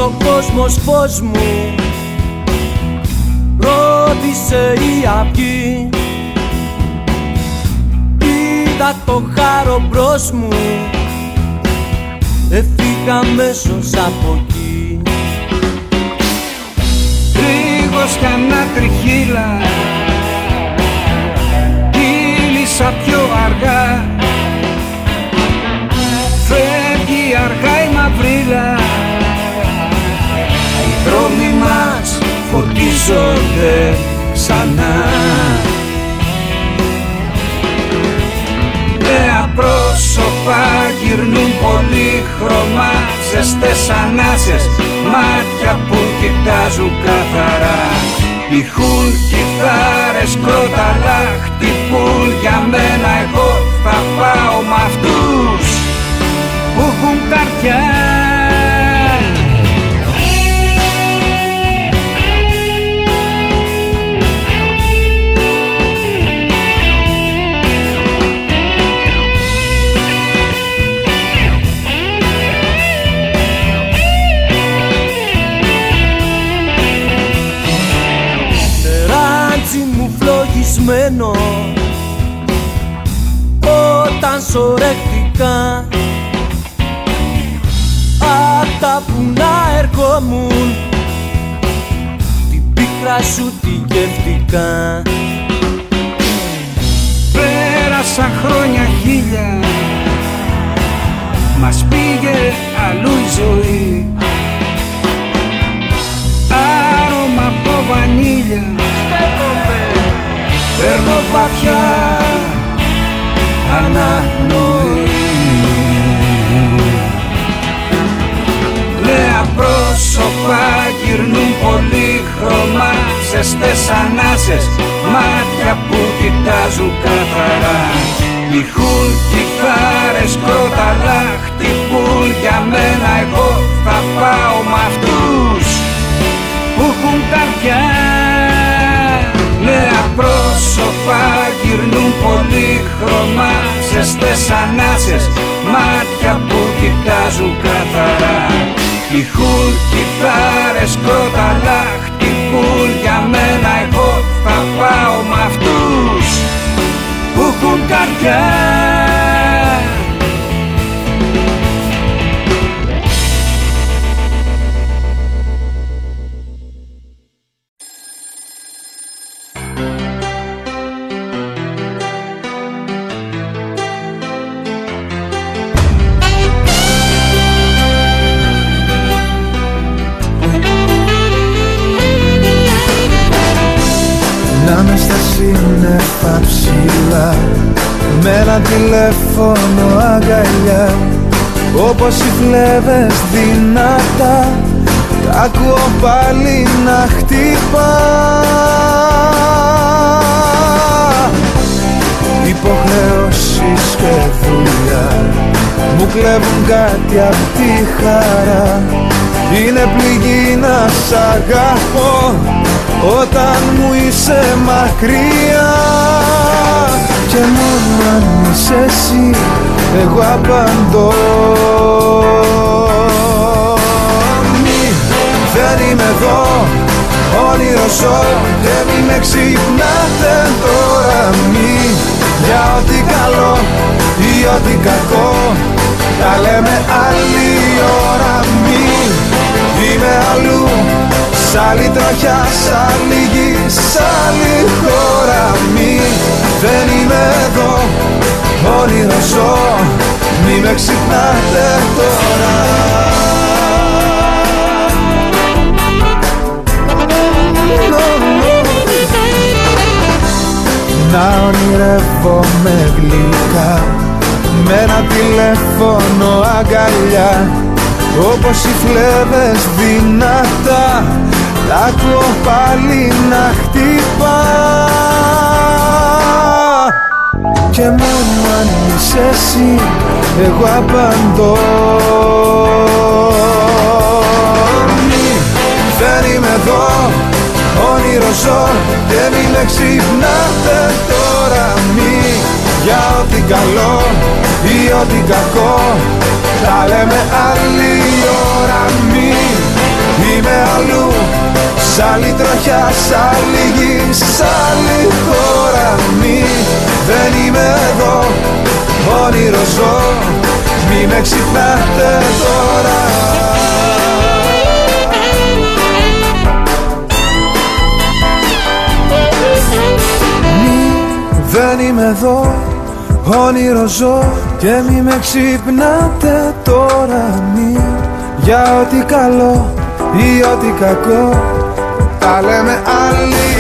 ο κόσμος φως μου, ρώτησε η αυγή. Είδα το χάρο μπρος μου, έφυγα αμέσως από εκεί. Τρίγος κι ένα τριχύλα, κύλησα πιο αργά. Φεύγει αργά η μαυρίλα, οι δρόμοι μας φωτίζονται ξανά. Νέα πρόσωπα γυρνούν πολύχρωμα, ζεστές ανάσες, μάτια που κοιτάζουν καθαρά. Ηχούν κιθάρες, κρόταλα, χτυπούν για μένα. Εγώ θα πάω μ' αυτούς που έχουν καρδιά. Φλογισμένο όταν σωρέχτηκα, απ' τα βουνά ερχόμουν, την πίκρα σου τη γεύτηκα. Πέρασαν χρόνια χίλια, μας πήγε αλλού η ζωή. Άρωμα από βανίλια, παίρνω βαθιά αναπνοή. Νέα πρόσωπα γυρνούν πολύχρωμα, ζεστές ανάσες, μάτια που κοιτάζουν καθαρά. Ηχούν κιθάρες, κρόταλα, χτυπούν για μένα. Εγώ θα πάω μ' αυτούς που έχουν καρδιά. Νέα πρόσωπα γυρνούν πολύχρωμα, ζεστές ανάσες, μάτια που κοιτάζουν καθαρά. Ηχούν κιθάρες, κρόταλα, χτυπούν για μένα. Εγώ θα πάω μ' αυτούς που έχουν καρδιά. Να στα σύννεφα ψηλά, με ένα τηλέφωνο αγκαλιά, όπως οι φλέβες δυνατά, τ' ακούω πάλι να χτυπά. Υποχρεώσεις και δουλειά μου κλέβουν κάτι απ' τη χαρά. Είναι πληγή να σ' αγαπώ όταν μου είσαι μακριά. Και μόνο αν είσαι εσύ εγώ απαντώ. Δεν είμαι εδώ, όνειρο ζω και μη με ξυπνάτε τώρα. Μη για ό,τι καλό ή ό,τι κακό τα λέμε άλλη ώρα. Μη είμαι αλλού, σ' άλλη τροχιά, σ' άλλη γη, σ' άλλη χώρα. Μη δεν είμαι εδώ, όνειρο ζω, μη με ξυπνάτε τώρα. Να ονειρεύομαι γλυκά, με ένα τηλέφωνο αγκαλιά, όπως οι φλέβες δυνατά, τ' ακούω πάλι να χτυπά. Και μόνο αν είσαι εσύ εγώ απαντώ. Δεν είμαι εδώ, όνειρο ζω και μη με ξυπνάτε τώρα. Μη για ό,τι καλό ή ό,τι κακό τα λέμε άλλη ώρα. Μη Είμαι αλλού, σ' άλλη τροχιά, σ' άλλη γη, σ' άλλη χώρα. Δεν είμαι εδώ, όνειρο ζω, μη με ξυπνάτε τώρα. Δεν είμαι εδώ, όνειρο ζω και μη με ξυπνάτε τώρα. Για ό,τι καλό ή ό,τι κακό τα λέμε άλλη